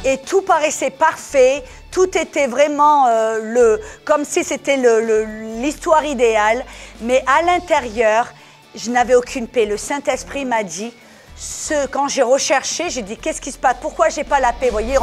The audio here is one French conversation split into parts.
et tout paraissait parfait, tout était vraiment comme si c'était l'histoire idéale, mais à l'intérieur, je n'avais aucune paix. Le Saint-Esprit m'a dit, quand j'ai recherché, j'ai dit, qu'est-ce qui se passe? Pourquoi j'ai pas la paix? Vous voyez,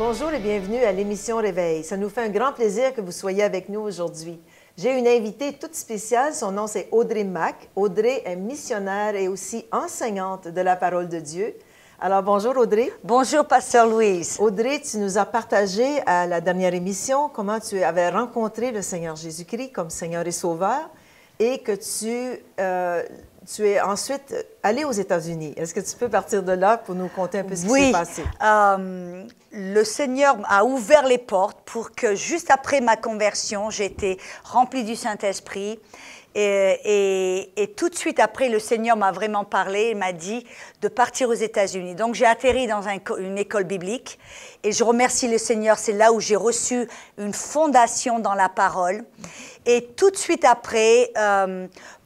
Bonjour et bienvenue à l'émission Réveil. Ça nous fait un grand plaisir que vous soyez avec nous aujourd'hui. J'ai une invitée toute spéciale, son nom c'est Audrey Mack. Audrey est missionnaire et aussi enseignante de la parole de Dieu. Alors bonjour Audrey. Bonjour Pasteur Louise. Audrey, tu nous as partagé à la dernière émission comment tu avais rencontré le Seigneur Jésus-Christ comme Seigneur et Sauveur et que tu es ensuite allée aux États-Unis. Est-ce que tu peux partir de là pour nous conter un peu ce qui s'est passé? Oui, le Seigneur a ouvert les portes pour que juste après ma conversion, j'ai été remplie du Saint-Esprit. Et tout de suite après, le Seigneur m'a vraiment parlé, il m'a dit de partir aux États-Unis. Donc j'ai atterri dans une école biblique et je remercie le Seigneur, c'est là où j'ai reçu une fondation dans la parole. Et tout de suite après,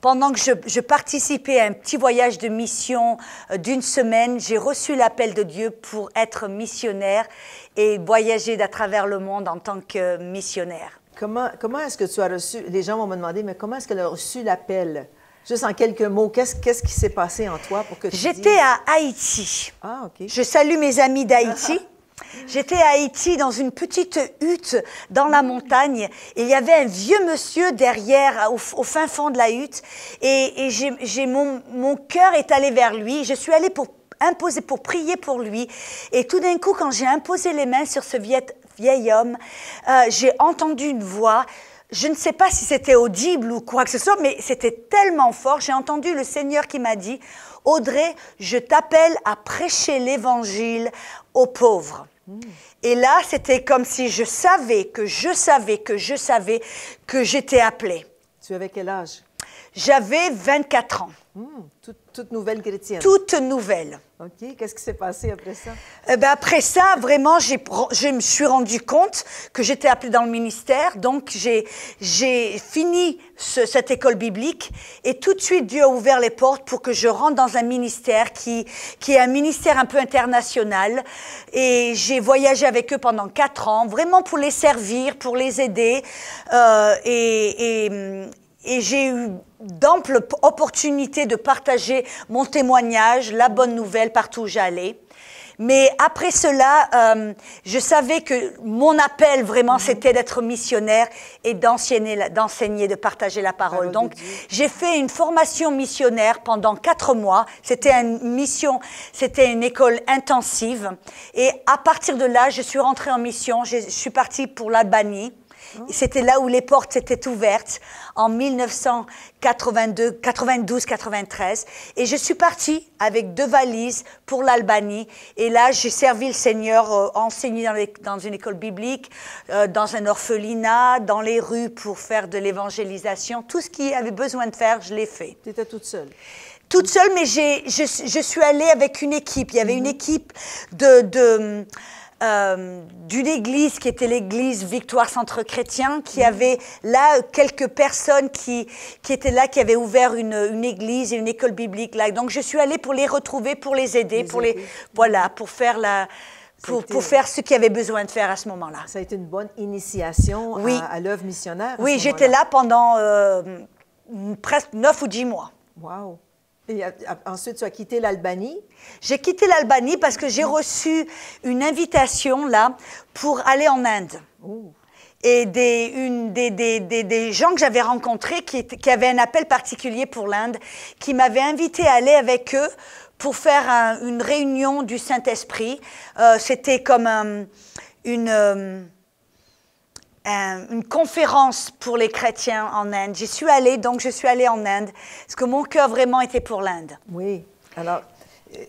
pendant que je participais à un petit voyage de mission d'une semaine, j'ai reçu l'appel de Dieu pour être missionnaire et voyager à travers le monde en tant que missionnaire. Comment est-ce que tu as reçu, les gens vont me demander, mais comment est-ce qu'elle a reçu l'appel? Juste en quelques mots, qu'est-ce qui s'est passé en toi pour que tu J'étais à Haïti. Ah, OK. Je salue mes amis d'Haïti. J'étais à Haïti dans une petite hutte dans la montagne. Et il y avait un vieux monsieur derrière, au fin fond de la hutte. Et mon cœur est allé vers lui. Je suis allée pour prier pour lui. Et tout d'un coup, quand j'ai imposé les mains sur ce vieil homme, j'ai entendu une voix. Je ne sais pas si c'était audible ou quoi que ce soit, mais c'était tellement fort. J'ai entendu le Seigneur qui m'a dit, « Audrey, je t'appelle à prêcher l'Évangile aux pauvres. » Et là, c'était comme si je savais que j'étais appelée. Tu avais quel âge? J'avais 24 ans. Toute nouvelle chrétienne. Toute nouvelle. OK. Qu'est-ce qui s'est passé après ça? Après ça, vraiment, je me suis rendu compte que j'étais appelée dans le ministère. Donc, j'ai fini cette école biblique et tout de suite, Dieu a ouvert les portes pour que je rentre dans un ministère qui est un ministère un peu international. Et j'ai voyagé avec eux pendant 4 ans, vraiment pour les servir, pour les aider. Et j'ai eu d'amples opportunités de partager mon témoignage, la bonne nouvelle partout où j'allais. Mais après cela, je savais que mon appel vraiment, c'était d'être missionnaire et d'enseigner, de partager la parole. Donc, j'ai fait une formation missionnaire pendant 4 mois. C'était une école intensive. Et à partir de là, je suis rentrée en mission. Je suis partie pour l'Albanie. C'était là où les portes s'étaient ouvertes en 1992-93. Et je suis partie avec 2 valises pour l'Albanie. Et là, j'ai servi le Seigneur, enseigné dans une école biblique, dans un orphelinat, dans les rues pour faire de l'évangélisation. Tout ce qu'il avait besoin de faire, je l'ai fait. Tu étais toute seule? Toute seule, mais je suis allée avec une équipe. Il y avait une équipe d'une église qui était l'église Victoire Centre Chrétien, qui avait là quelques personnes qui étaient là, qui avaient ouvert une église et une école biblique là. Donc je suis allée pour les retrouver, pour les aider, pour faire pour faire ce qu'il y avait besoin de faire à ce moment-là. Ça a été une bonne initiation à l'œuvre missionnaire? Oui, j'étais là pendant presque 9 ou 10 mois. Wow! Et ensuite, tu as quitté l'Albanie? J'ai quitté l'Albanie parce que j'ai reçu une invitation là pour aller en Inde. Oh. Et des gens que j'avais rencontrés qui avaient un appel particulier pour l'Inde, qui m'avaient invité à aller avec eux pour faire une réunion du Saint-Esprit. C'était comme une conférence pour les chrétiens en Inde. Je suis allée en Inde, parce que mon cœur vraiment était pour l'Inde. Oui. Alors,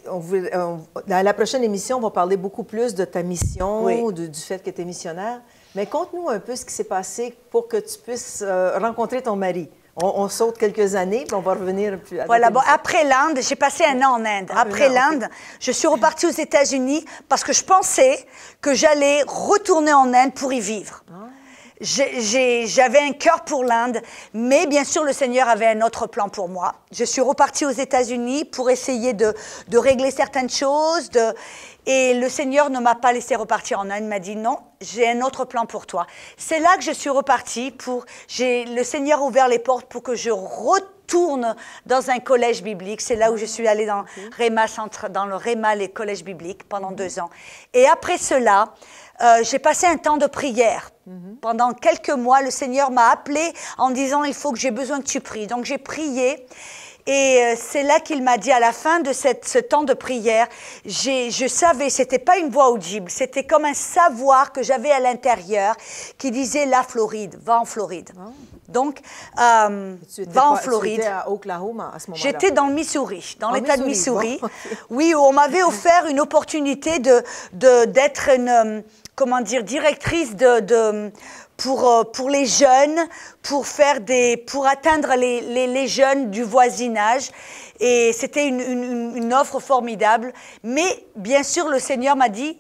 dans la prochaine émission, on va parler beaucoup plus de ta mission, du fait que tu es missionnaire. Mais conte-nous un peu ce qui s'est passé pour que tu puisses rencontrer ton mari. On saute quelques années, puis on va revenir plus. Voilà, bon, après l'Inde, j'ai passé un an en Inde. Après l'Inde, je suis repartie aux États-Unis parce que je pensais que j'allais retourner en Inde pour y vivre. J'avais un cœur pour l'Inde, mais bien sûr, le Seigneur avait un autre plan pour moi. Je suis repartie aux États-Unis pour essayer de régler certaines choses. Et le Seigneur ne m'a pas laissé repartir en Inde. Il m'a dit non, j'ai un autre plan pour toi. C'est là que je suis repartie. Le Seigneur a ouvert les portes pour que je retourne dans un collège biblique. C'est là où je suis allée dans le Réma, les collèges bibliques, pendant 2 ans. Et après cela, j'ai passé un temps de prière. Pendant quelques mois, le Seigneur m'a appelée en disant « Il faut que j'ai besoin que tu pries ». Donc j'ai prié. Et c'est là qu'il m'a dit, à la fin de ce temps de prière, je savais, c'était pas une voix audible, c'était comme un savoir que j'avais à l'intérieur qui disait la Floride, va en Floride. Oh. Donc, va en Floride. Tu étais à Oklahoma à ce moment-là? J'étais dans le Missouri, dans l'État de Missouri. Bon, okay. Oui, où on m'avait offert une opportunité d'être une, comment dire, directrice pour les jeunes, pour atteindre les jeunes du voisinage. Et c'était une offre formidable. Mais bien sûr, le Seigneur m'a dit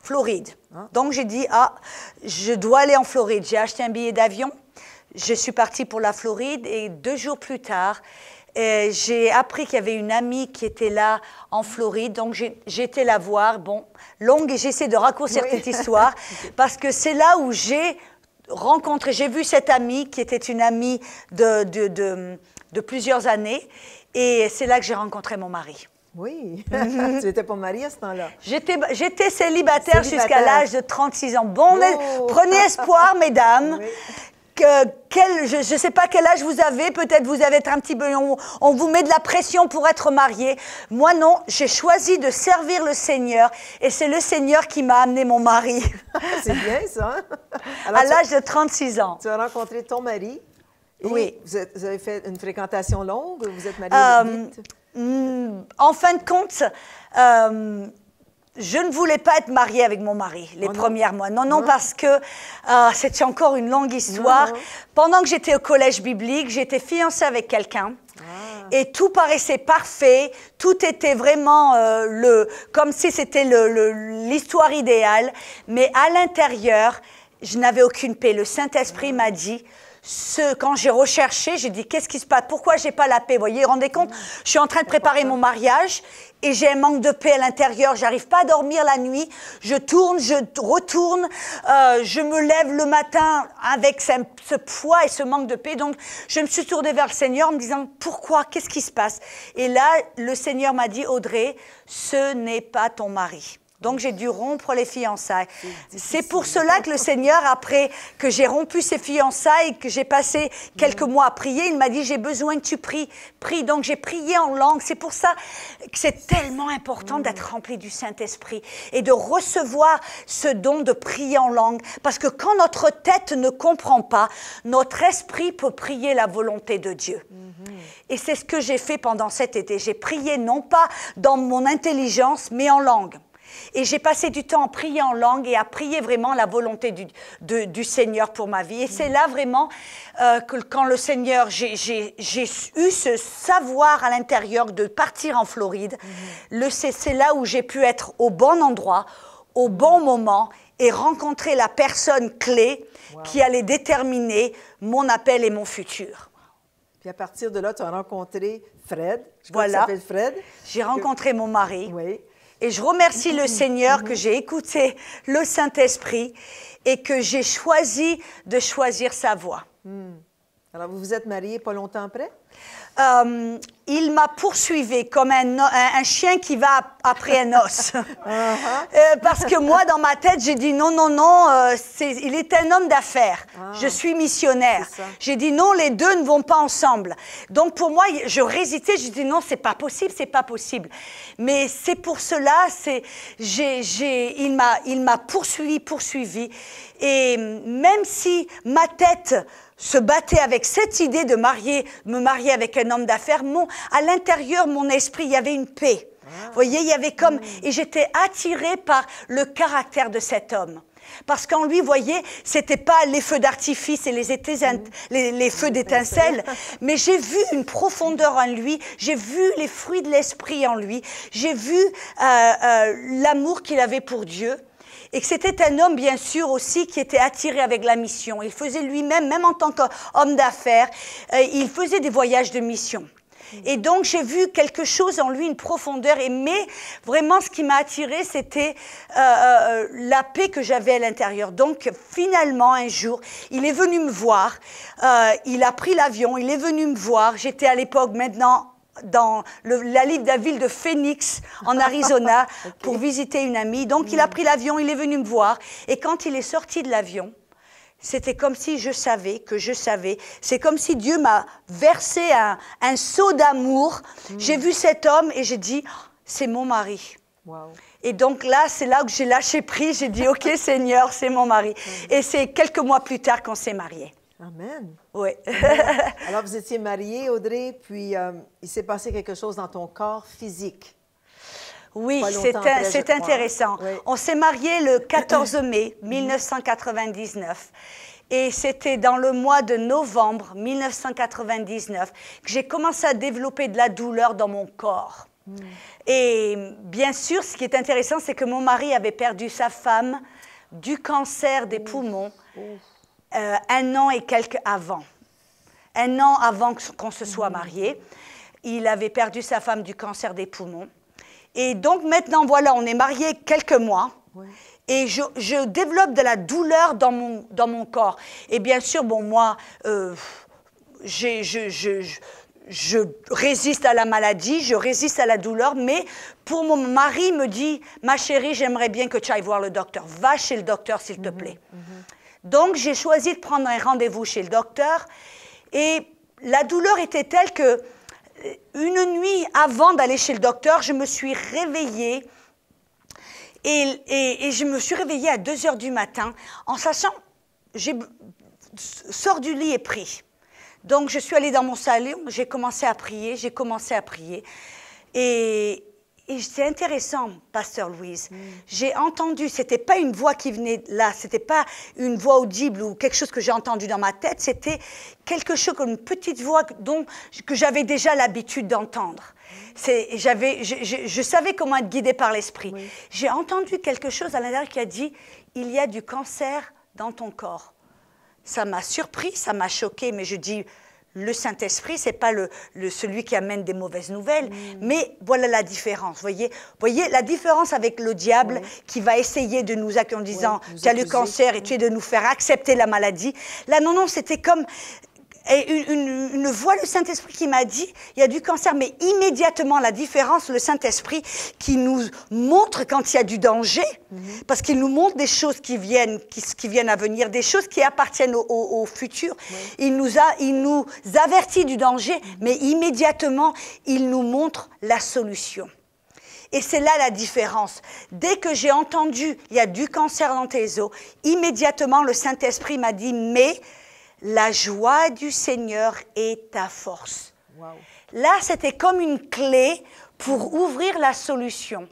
Floride. Donc j'ai dit, je dois aller en Floride. J'ai acheté un billet d'avion. Je suis partie pour la Floride et 2 jours plus tard, j'ai appris qu'il y avait une amie qui était là en Floride. Donc j'ai été la voir. Bon, longue, et j'essaie de raccourcir cette histoire parce que c'est là où j'ai vu cette amie qui était une amie de plusieurs années et c'est là que j'ai rencontré mon mari. Oui, tu n'étais pas mariée à ce temps-là. J'étais célibataire jusqu'à l'âge de 36 ans. Bon, prenez espoir, mesdames. Oui. Je ne sais pas quel âge vous avez, peut-être vous avez un petit peu, on vous met de la pression pour être marié. Moi non, j'ai choisi de servir le Seigneur et c'est le Seigneur qui m'a amené mon mari. C'est bien ça. Alors, à l'âge de 36 ans. Tu as rencontré ton mari. Et oui. Vous avez fait une fréquentation longue, vous êtes mariés vite? En fin de compte, je ne voulais pas être mariée avec mon mari les premiers mois. Non, parce que c'était encore une longue histoire. Non. Pendant que j'étais au collège biblique, j'étais fiancée avec quelqu'un. Et tout paraissait parfait. Tout était vraiment comme si c'était l'histoire idéale. Mais à l'intérieur, je n'avais aucune paix. Le Saint-Esprit m'a dit... Quand j'ai recherché, j'ai dit, qu'est-ce qui se passe? Pourquoi je n'ai pas la paix? Vous voyez, vous vous rendez compte? Je suis en train de préparer mon mariage et j'ai un manque de paix à l'intérieur. Je n'arrive pas à dormir la nuit. Je tourne, je retourne. Je me lève le matin avec ce poids et ce manque de paix. Donc, je me suis tournée vers le Seigneur en me disant, pourquoi? Qu'est-ce qui se passe? Et là, le Seigneur m'a dit, Audrey, ce n'est pas ton mari. Donc, j'ai dû rompre les fiançailles. C'est pour cela que le Seigneur, après que j'ai rompu ses fiançailles, que j'ai passé quelques mois à prier, il m'a dit, j'ai besoin que tu pries. Prie. Donc, j'ai prié en langue. C'est pour ça que c'est tellement important d'être rempli du Saint-Esprit et de recevoir ce don de prier en langue. Parce que quand notre tête ne comprend pas, notre esprit peut prier la volonté de Dieu. Et c'est ce que j'ai fait pendant cet été. J'ai prié non pas dans mon intelligence, mais en langue. Et j'ai passé du temps à prier en langue et à prier vraiment la volonté du Seigneur pour ma vie. Et c'est là vraiment que quand le Seigneur, j'ai eu ce savoir à l'intérieur de partir en Floride. C'est là où j'ai pu être au bon endroit, au bon moment et rencontrer la personne clé qui allait déterminer mon appel et mon futur. Puis à partir de là, tu as rencontré Fred. Je crois qu'il s'appelle Fred. J'ai rencontré mon mari. Oui. Et je remercie le Seigneur que j'ai écouté le Saint-Esprit et que j'ai choisi de choisir sa voie. Alors, vous vous êtes mariés pas longtemps après? Il m'a poursuivi comme un chien qui va après un os. Parce que moi, dans ma tête, j'ai dit non, il est un homme d'affaires. Je suis missionnaire. J'ai dit non, les deux ne vont pas ensemble. Donc pour moi, je résitais, j'ai dit non, c'est pas possible, c'est pas possible. Mais c'est pour cela, il m'a poursuivi. Et même si ma tête se battait avec cette idée de me marier avec un homme d'affaires, à l'intérieur, mon esprit, il y avait une paix. Vous voyez, il y avait comme... Et j'étais attirée par le caractère de cet homme. Parce qu'en lui, vous voyez, c'était pas les feux d'artifice et les feux d'étincelles, mais j'ai vu une profondeur en lui, j'ai vu les fruits de l'esprit en lui, j'ai vu l'amour qu'il avait pour Dieu. Et que c'était un homme, bien sûr, aussi, qui était attiré avec la mission. Il faisait lui-même, même en tant qu'homme d'affaires, il faisait des voyages de mission. Et donc, j'ai vu quelque chose en lui, une profondeur. Mais vraiment, ce qui m'a attiré, c'était la paix que j'avais à l'intérieur. Donc, finalement, un jour, il est venu me voir. Il a pris l'avion, il est venu me voir. J'étais à l'époque, maintenant, dans la ville de Phoenix, en Arizona, okay, pour visiter une amie. Donc, il a pris l'avion, il est venu me voir. Et quand il est sorti de l'avion, c'était comme si je savais que je savais. C'est comme si Dieu m'a versé un seau d'amour. J'ai vu cet homme et j'ai dit, c'est mon mari. Wow. Et donc là, c'est là que j'ai lâché prise. J'ai dit, OK, Seigneur, c'est mon mari. Et c'est quelques mois plus tard qu'on s'est mariés. Amen. Oui. Alors, vous étiez mariée, Audrey, puis il s'est passé quelque chose dans ton corps physique. Oui, c'est intéressant. Oui. On s'est mariés le 14 mai 1999. Et c'était dans le mois de novembre 1999 que j'ai commencé à développer de la douleur dans mon corps. Et bien sûr, ce qui est intéressant, c'est que mon mari avait perdu sa femme du cancer des poumons. 1 an et quelques avant. 1 an avant qu'on se soit mariés, il avait perdu sa femme du cancer des poumons. Et donc maintenant, voilà, on est mariés quelques mois. Oui. Et je développe de la douleur dans mon corps. Et bien sûr, bon, moi, je résiste à la maladie, je résiste à la douleur, mais pour mon mari, me dit, ma chérie, j'aimerais bien que tu ailles voir le docteur. Va chez le docteur, s'il te plaît. Donc, j'ai choisi de prendre un rendez-vous chez le docteur et la douleur était telle que une nuit avant d'aller chez le docteur, je me suis réveillée et je me suis réveillée à 2 heures du matin en sachant, sors du lit et prie. Donc, je suis allée dans mon salon, j'ai commencé à prier et c'est intéressant, Pasteur Louise. J'ai entendu, c'était pas une voix qui venait là, c'était pas une voix audible ou quelque chose que j'ai entendu dans ma tête, c'était quelque chose comme une petite voix que j'avais déjà l'habitude d'entendre. Je savais comment être guidée par l'Esprit. Oui. J'ai entendu quelque chose à l'intérieur qui a dit, il y a du cancer dans ton corps. Ça m'a surpris, ça m'a choqué, mais je dis, le Saint-Esprit, ce n'est pas celui qui amène des mauvaises nouvelles, mais voilà la différence. Voyez la différence avec le diable qui va essayer de nous accuser en disant « tu as le cancer » et tu es de nous faire accepter la maladie. Là, non, c'était comme une voix, le Saint-Esprit qui m'a dit « il y a du cancer », mais immédiatement la différence, le Saint-Esprit qui nous montre quand il y a du danger, parce qu'il nous montre des choses qui viennent à venir, des choses qui appartiennent au futur. Il nous avertit du danger, mais immédiatement, il nous montre la solution. Et c'est là la différence. Dès que j'ai entendu « il y a du cancer dans tes os », immédiatement, le Saint-Esprit m'a dit « mais la joie du Seigneur est ta force. Wow. » Là, c'était comme une clé pour ouvrir la solution.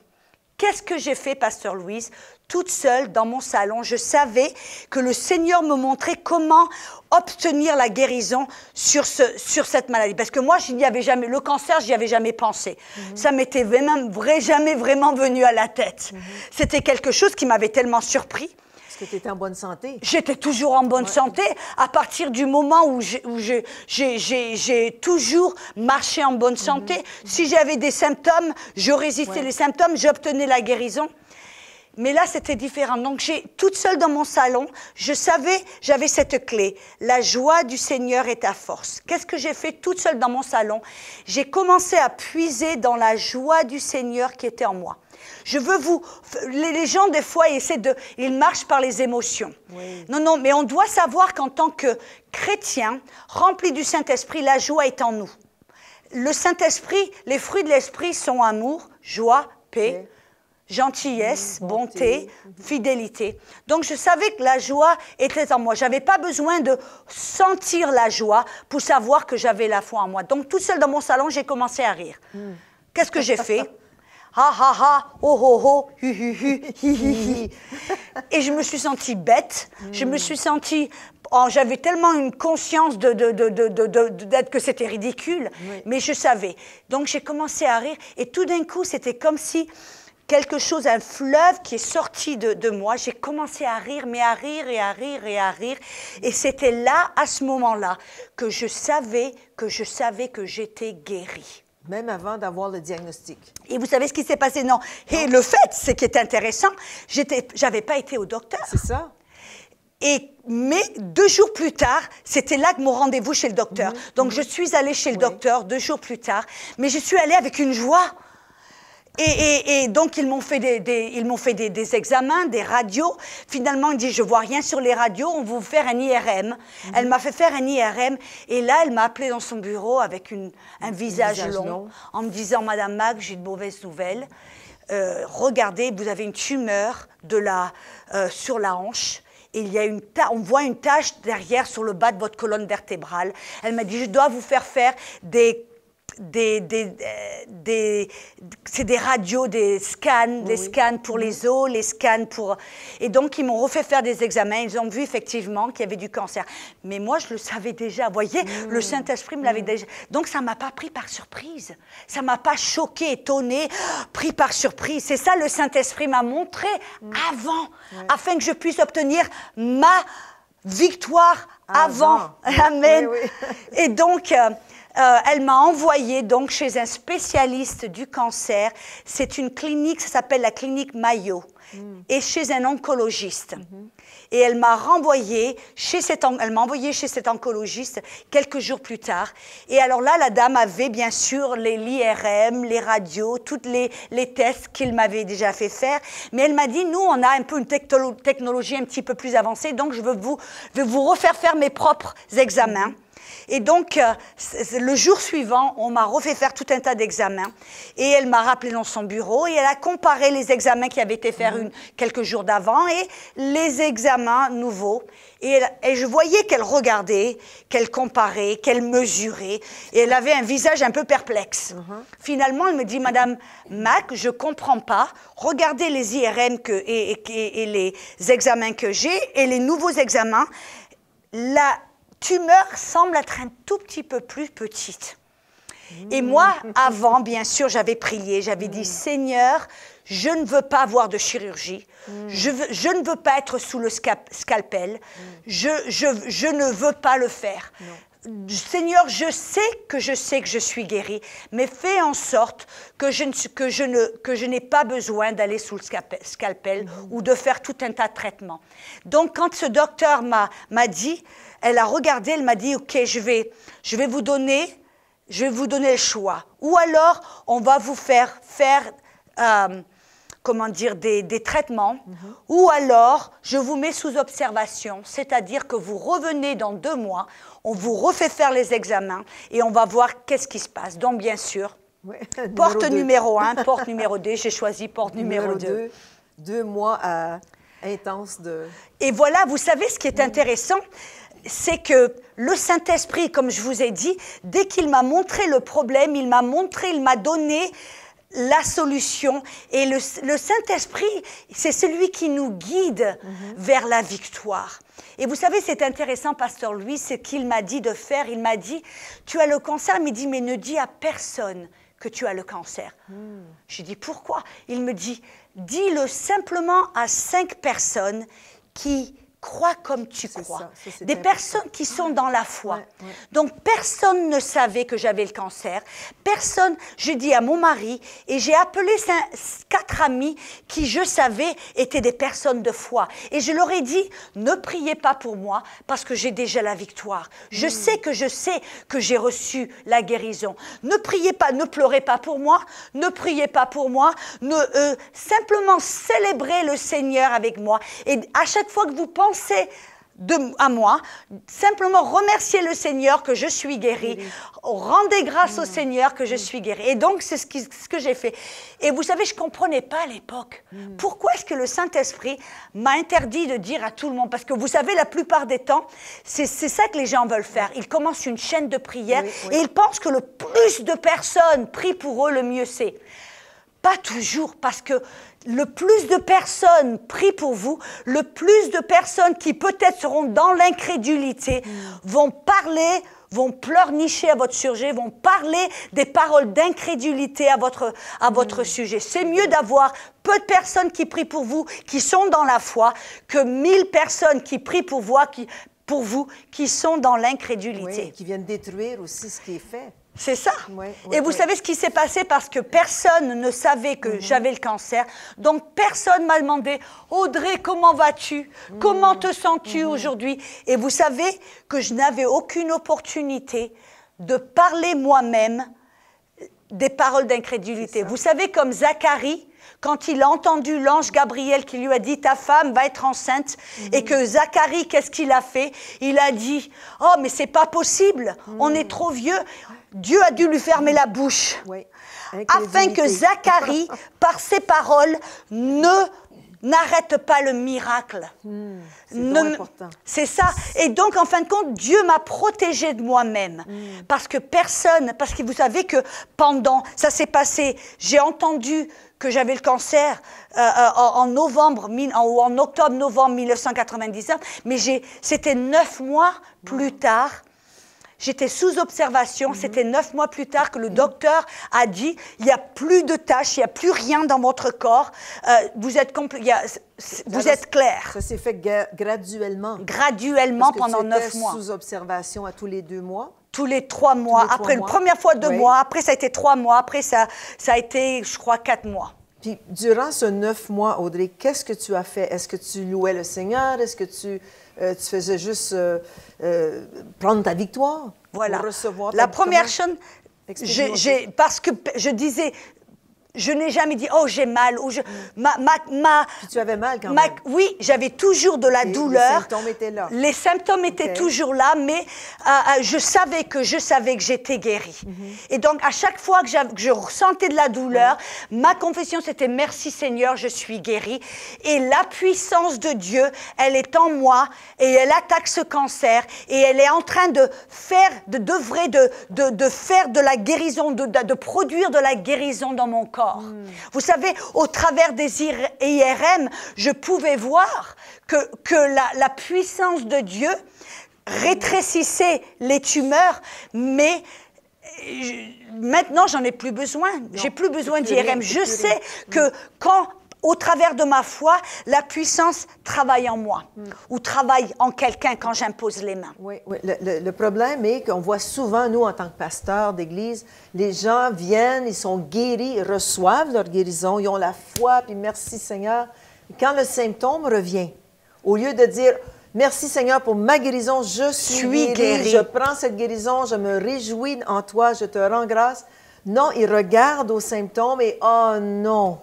Qu'est-ce que j'ai fait, Pasteur Louise? Toute seule dans mon salon, je savais que le Seigneur me montrait comment obtenir la guérison sur cette maladie. Parce que moi, le cancer, j'y avais jamais pensé. Ça m'était jamais vraiment venu à la tête. C'était quelque chose qui m'avait tellement surpris. Est-ce que tu étais en bonne santé? J'étais toujours en bonne santé à partir du moment où j'ai toujours marché en bonne santé. Si j'avais des symptômes, je résistais les symptômes, j'obtenais la guérison. Mais là, c'était différent. Donc, toute seule dans mon salon, j'avais cette clé. La joie du Seigneur est ta force. Qu'est-ce que j'ai fait toute seule dans mon salon? J'ai commencé à puiser dans la joie du Seigneur qui était en moi. Je veux les gens, des fois, ils marchent par les émotions. Oui. Non, mais on doit savoir qu'en tant que chrétien, rempli du Saint-Esprit, la joie est en nous. Le Saint-Esprit, les fruits de l'Esprit sont amour, joie, paix, gentillesse, bonté, fidélité. Donc, je savais que la joie était en moi. Je n'avais pas besoin de sentir la joie pour savoir que j'avais la foi en moi. Donc, toute seule dans mon salon, j'ai commencé à rire. Qu'est-ce que j'ai fait? ha ha ha, oh oh oh, hu hu hu, hi hi hi. Et je me suis sentie bête, je me suis sentie... Oh, j'avais tellement une conscience d'être que c'était ridicule, mais je savais. Donc j'ai commencé à rire et tout d'un coup, c'était comme si quelque chose, un fleuve qui est sorti de moi. J'ai commencé à rire, mais à rire et à rire et à rire. Et c'était là, à ce moment-là, que je savais que j'étais guérie. Même avant d'avoir le diagnostic. Et vous savez ce qui s'est passé? Non. Et le fait, ce qui est intéressant, j'avais pas été au docteur. C'est ça. Mais 2 jours plus tard, c'était là que mon rendez-vous chez le docteur. Donc, je suis allée chez le docteur 2 jours plus tard, mais je suis allée avec une joie. Et donc, ils m'ont fait des examens, des radios. Finalement, ils disent, je vois rien sur les radios, on va vous faire un IRM. Elle m'a fait faire un IRM, et là, elle m'a appelée dans son bureau avec un visage long, en me disant, Madame Mac, j'ai de mauvaises nouvelles. Regardez, vous avez une tumeur sur la hanche. Et il y a on voit une tache derrière sur le bas de votre colonne vertébrale. Elle m'a dit, je dois vous faire c'est des radios, des scans pour les os, les scans pour... Et donc, ils m'ont refait faire des examens. Ils ont vu effectivement qu'il y avait du cancer. Mais moi, je le savais déjà. Vous voyez, le Saint-Esprit me l'avait déjà... Donc, ça ne m'a pas pris par surprise. Ça ne m'a pas choqué, étonné, pris par surprise. C'est ça, le Saint-Esprit m'a montré avant, afin que je puisse obtenir ma victoire avant. Amen. Oui, oui. Et donc... elle m'a envoyée donc chez un spécialiste du cancer. C'est une clinique, ça s'appelle la clinique Mayo, et chez un oncologiste. Et elle m'a renvoyée chez cet oncologiste quelques jours plus tard. Et alors là, la dame avait bien sûr l'IRM, les radios, tous les tests qu'il m'avait déjà fait faire. Mais elle m'a dit, nous, on a un peu une technologie un petit peu plus avancée, donc je veux vous refaire faire mes propres examens. Et donc, le jour suivant, on m'a refait faire tout un tas d'examens. Et elle m'a rappelé dans son bureau et elle a comparé les examens qui avaient été faits quelques jours d'avant et les examens nouveaux. Et je voyais qu'elle regardait, qu'elle comparait, qu'elle mesurait. Et elle avait un visage un peu perplexe. Finalement, elle me dit, Madame Mac, je ne comprends pas. Regardez les IRM et les examens que j'ai et les nouveaux examens. La tumeur semble être un tout petit peu plus petite. Et moi, avant, bien sûr, j'avais prié, j'avais dit, Seigneur, je ne veux pas avoir de chirurgie, je ne veux pas être sous le scalpel, je ne veux pas le faire. Seigneur, je sais que je suis guérie, mais fais en sorte que je n'ai pas besoin d'aller sous le scalpel ou de faire tout un tas de traitements. Donc, quand ce docteur m'a dit, elle a regardé, elle m'a dit, OK, je vais vous donner le choix. Ou alors, on va vous faire comment dire, des traitements, ou alors, je vous mets sous observation, c'est-à-dire que vous revenez dans 2 mois, on vous refait faire les examens, et on va voir qu'est-ce qui se passe. Donc, bien sûr, porte numéro 1, porte numéro 2, j'ai choisi porte numéro 2. 2 mois intenses de... Et voilà, vous savez ce qui est intéressant, c'est que le Saint-Esprit, comme je vous ai dit, dès qu'il m'a montré le problème, il m'a donné la solution. Et le Saint-Esprit, c'est celui qui nous guide vers la victoire. Et vous savez, c'est intéressant, Pasteur Louis, ce qu'il m'a dit de faire. Il m'a dit, tu as le cancer, il me dit, mais ne dis à personne que tu as le cancer. J'ai dit, pourquoi? Il me dit, dis-le simplement à 5 personnes qui crois comme tu crois. Des personnes qui sont dans la foi. Donc, personne ne savait que j'avais le cancer. Personne, je dis à mon mari, et j'ai appelé 4 amis qui, je savais, étaient des personnes de foi. Et je leur ai dit, ne priez pas pour moi, parce que j'ai déjà la victoire. Je sais que j'ai reçu la guérison. Ne priez pas, ne pleurez pas pour moi, ne priez pas pour moi, simplement célébrez le Seigneur avec moi. Et à chaque fois que vous pensez à moi, simplement remercier le Seigneur que je suis guérie, rendez grâce au Seigneur que je suis guérie. Et donc, c'est ce que j'ai fait. Et vous savez, je ne comprenais pas à l'époque. Pourquoi est-ce que le Saint-Esprit m'a interdit de dire à tout le monde? Parce que vous savez, la plupart des temps, c'est ça que les gens veulent faire. Ils commencent une chaîne de prière et ils pensent que le plus de personnes prient pour eux, le mieux c'est. Pas toujours, parce que le plus de personnes prient pour vous, le plus de personnes qui peut-être seront dans l'incrédulité vont parler, vont pleurnicher à votre sujet, vont parler des paroles d'incrédulité à votre sujet. C'est mieux d'avoir peu de personnes qui prient pour vous, qui sont dans la foi, que 1000 personnes qui prient pour vous, qui sont dans l'incrédulité. Oui, qui viennent détruire aussi ce qui est fait. C'est ça. Oui, Et vous savez ce qui s'est passé parce que personne ne savait que j'avais le cancer. Donc, personne m'a demandé, Audrey, comment vas-tu? Comment te sens-tu aujourd'hui? Et vous savez que je n'avais aucune opportunité de parler moi-même des paroles d'incrédulité. Vous savez, comme Zacharie, quand il a entendu l'ange Gabriel qui lui a dit « ta femme va être enceinte » et que Zacharie, qu'est-ce qu'il a fait? Il a dit « oh, mais c'est pas possible, on est trop vieux ». Dieu a dû lui fermer la bouche afin que Zacharie, par ses paroles, n'arrête pas le miracle. C'est important. C'est ça. Et donc, en fin de compte, Dieu m'a protégée de moi-même. Parce que vous savez que ça s'est passé, j'ai entendu que j'avais le cancer en octobre-novembre 1999, mais c'était 9 mois plus tard. J'étais sous observation, c'était 9 mois plus tard que le docteur a dit « il n'y a plus de taches, il n'y a plus rien dans votre corps, vous êtes clair ». Ça s'est fait graduellement. Graduellement pendant 9 mois. Sous observation à tous les 2 mois? Tous les 3 mois. Après, la première fois 2 mois, après ça a été 3 mois, après ça a été, je crois, 4 mois. Puis, durant ce 9 mois, Audrey, qu'est-ce que tu as fait? Est-ce que tu louais le Seigneur? Est-ce que tu faisais juste prendre ta victoire? Voilà. Pour recevoir la première chose, parce que je disais, je n'ai jamais dit, oh, j'ai mal. Ou Puis tu avais mal quand même? Oui, j'avais toujours de la douleur. Les symptômes étaient là. Les symptômes étaient toujours là, mais je savais que j'étais guérie. Et donc, à chaque fois que je ressentais de la douleur, ma confession, c'était « Merci Seigneur, je suis guérie ». Et la puissance de Dieu, elle est en moi et elle attaque ce cancer et elle est en train de faire de la guérison, de produire de la guérison dans mon corps. Vous savez, au travers des IRM, je pouvais voir que la puissance de Dieu rétrécissait les tumeurs, mais maintenant, j'en ai plus besoin. J'ai plus besoin d'IRM. Je sais que au travers de ma foi, la puissance travaille en moi ou travaille en quelqu'un quand j'impose les mains. Oui, oui. Le problème est qu'on voit souvent, nous, en tant que pasteurs d'église, les gens viennent, ils sont guéris, ils reçoivent leur guérison, ils ont la foi, puis merci Seigneur. Et quand le symptôme revient, au lieu de dire « Merci Seigneur pour ma guérison, je suis guéri, je prends cette guérison, je me réjouis en toi, je te rends grâce », non, ils regardent aux symptômes et « Oh non ».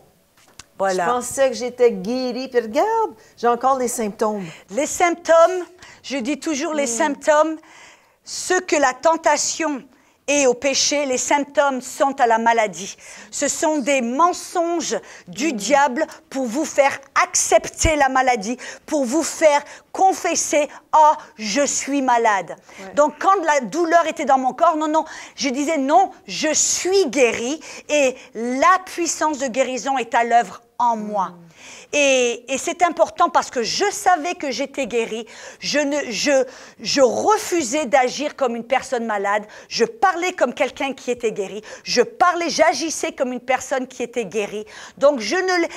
Voilà. Je pensais que j'étais guérie, puis regarde, j'ai encore les symptômes. Les symptômes, je dis toujours les symptômes, ce que la tentation est au péché, les symptômes sont à la maladie. Ce sont des mensonges du diable pour vous faire accepter la maladie, pour vous faire confesser « Ah, je suis malade ». Donc, quand la douleur était dans mon corps, non, je disais « Non, je suis guérie » et la puissance de guérison est à l'œuvre en moi. Et c'est important parce que je savais que j'étais guérie. Je refusais d'agir comme une personne malade. Je parlais comme quelqu'un qui était guéri. J'agissais comme une personne qui était guérie. Donc,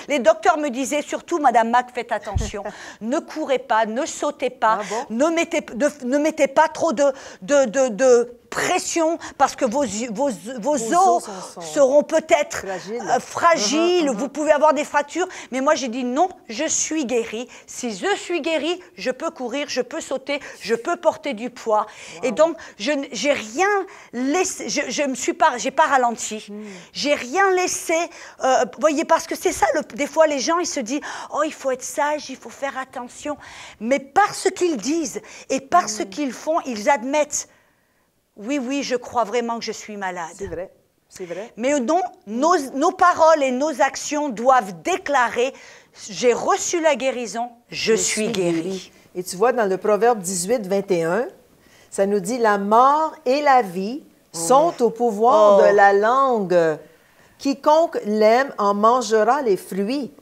les docteurs me disaient, surtout, Madame Mac, faites attention. Ne courez pas, ne sautez pas, ne mettez pas trop de pression parce que vos os seront peut-être fragiles, vous pouvez avoir des fractures. Mais moi, j'ai dit non, je suis guérie. Si je suis guérie, je peux courir, je peux sauter, je peux porter du poids. Et donc, j'ai rien laissé, j'ai pas ralenti. J'ai rien laissé, voyez, parce que c'est ça, des fois, les gens, ils se disent, oh, il faut être sage, il faut faire attention. Mais par ce qu'ils disent et par ce qu'ils font, ils admettent. Oui, je crois vraiment que je suis malade. C'est vrai, c'est vrai. Mais non, nos paroles et nos actions doivent déclarer « J'ai reçu la guérison, je suis guérie ». Et tu vois, dans le Proverbe 18, 21, ça nous dit « La mort et la vie sont au pouvoir de la langue. Quiconque l'aime en mangera les fruits.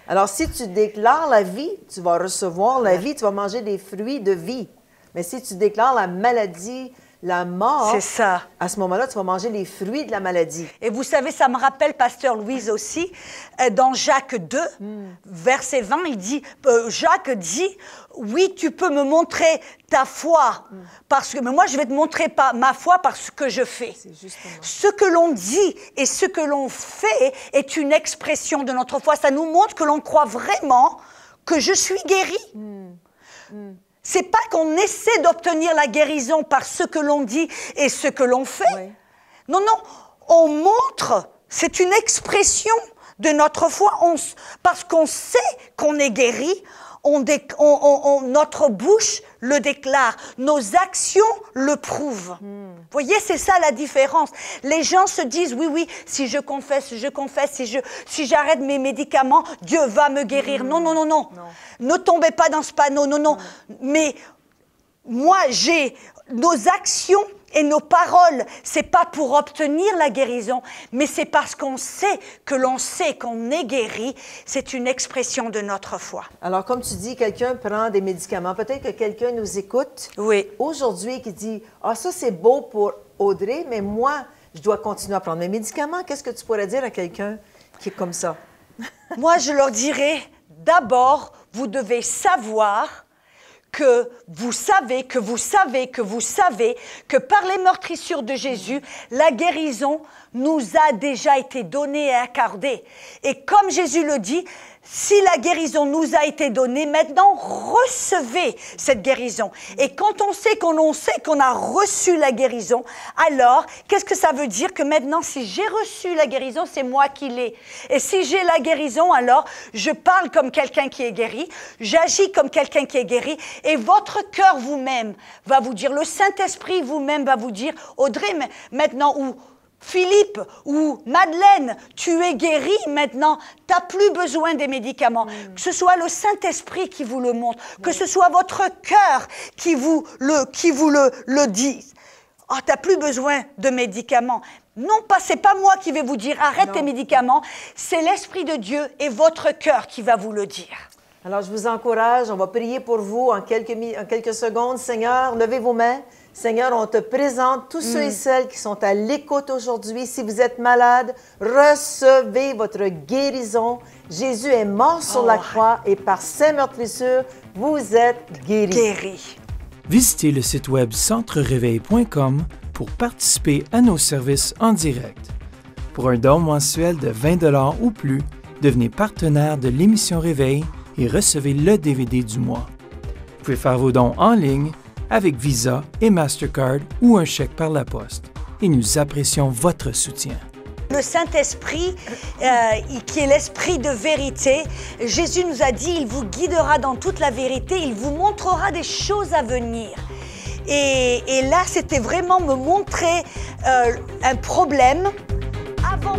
Alors, si tu déclares la vie, tu vas recevoir la vie, tu vas manger des fruits de vie. Mais si tu déclares la maladie, la mort, c'est ça. À ce moment-là, tu vas manger les fruits de la maladie. Et vous savez, ça me rappelle, Pasteur Louise aussi, dans Jacques 2, verset 20, il dit, Jacques dit, oui, tu peux me montrer ta foi, mais moi je vais te montrer ma foi par ce que je fais. Ce que l'on dit et ce que l'on fait est une expression de notre foi. Ça nous montre que l'on croit vraiment que je suis guéri. C'est pas qu'on essaie d'obtenir la guérison par ce que l'on dit et ce que l'on fait. Oui. Non, non, on montre, c'est une expression de notre foi. Parce qu'on sait qu'on est guéri, notre bouche le déclare, nos actions le prouvent. Vous voyez, c'est ça la différence. Les gens se disent, oui, oui, si je confesse, si j'arrête mes médicaments, Dieu va me guérir. Non, non, non, non. Ne tombez pas dans ce panneau, non, non. Mais moi, nos actions et nos paroles, c'est pas pour obtenir la guérison, mais c'est parce qu'on sait qu'on est guéri. C'est une expression de notre foi. Alors, comme tu dis, quelqu'un prend des médicaments. Peut-être que quelqu'un nous écoute aujourd'hui qui dit « Ah, ça, c'est beau pour Audrey, mais moi, je dois continuer à prendre mes médicaments. » Qu'est-ce que tu pourrais dire à quelqu'un qui est comme ça? Moi, je leur dirais, d'abord, vous devez savoir que vous savez que par les meurtrissures de Jésus, la guérison nous a déjà été donnée et accordée. Et comme Jésus le dit, si la guérison nous a été donnée, maintenant recevez cette guérison. Et quand on sait qu'on a reçu la guérison, alors qu'est-ce que ça veut dire? Que maintenant, si j'ai reçu la guérison, c'est moi qui l'ai. Et si j'ai la guérison, alors je parle comme quelqu'un qui est guéri, j'agis comme quelqu'un qui est guéri, et votre cœur vous-même va vous dire, le Saint-Esprit vous-même va vous dire, Audrey, maintenant, ou Philippe ou Madeleine, tu es guéri maintenant, tu n'as plus besoin des médicaments. Que ce soit le Saint-Esprit qui vous le montre, que ce soit votre cœur qui vous le dit. Oh, tu n'as plus besoin de médicaments. Non, c'est pas moi qui vais vous dire arrête tes médicaments, c'est l'Esprit de Dieu et votre cœur qui va vous le dire. Alors, je vous encourage, on va prier pour vous en quelques secondes. Seigneur, levez vos mains. Seigneur, on te présente tous ceux et celles qui sont à l'écoute aujourd'hui. Si vous êtes malade, recevez votre guérison. Jésus est mort sur la croix et par ses meurtrissures, vous êtes guéris. Visitez le site web centrereveil.com pour participer à nos services en direct. Pour un don mensuel de 20 $ ou plus, devenez partenaire de l'émission Réveil et recevez le DVD du mois. Vous pouvez faire vos dons en ligne avec Visa et Mastercard ou un chèque par la poste. Et nous apprécions votre soutien. Le Saint-Esprit, qui est l'Esprit de vérité, Jésus nous a dit, il vous guidera dans toute la vérité, il vous montrera des choses à venir. Et là, c'était vraiment me montrer un problème avant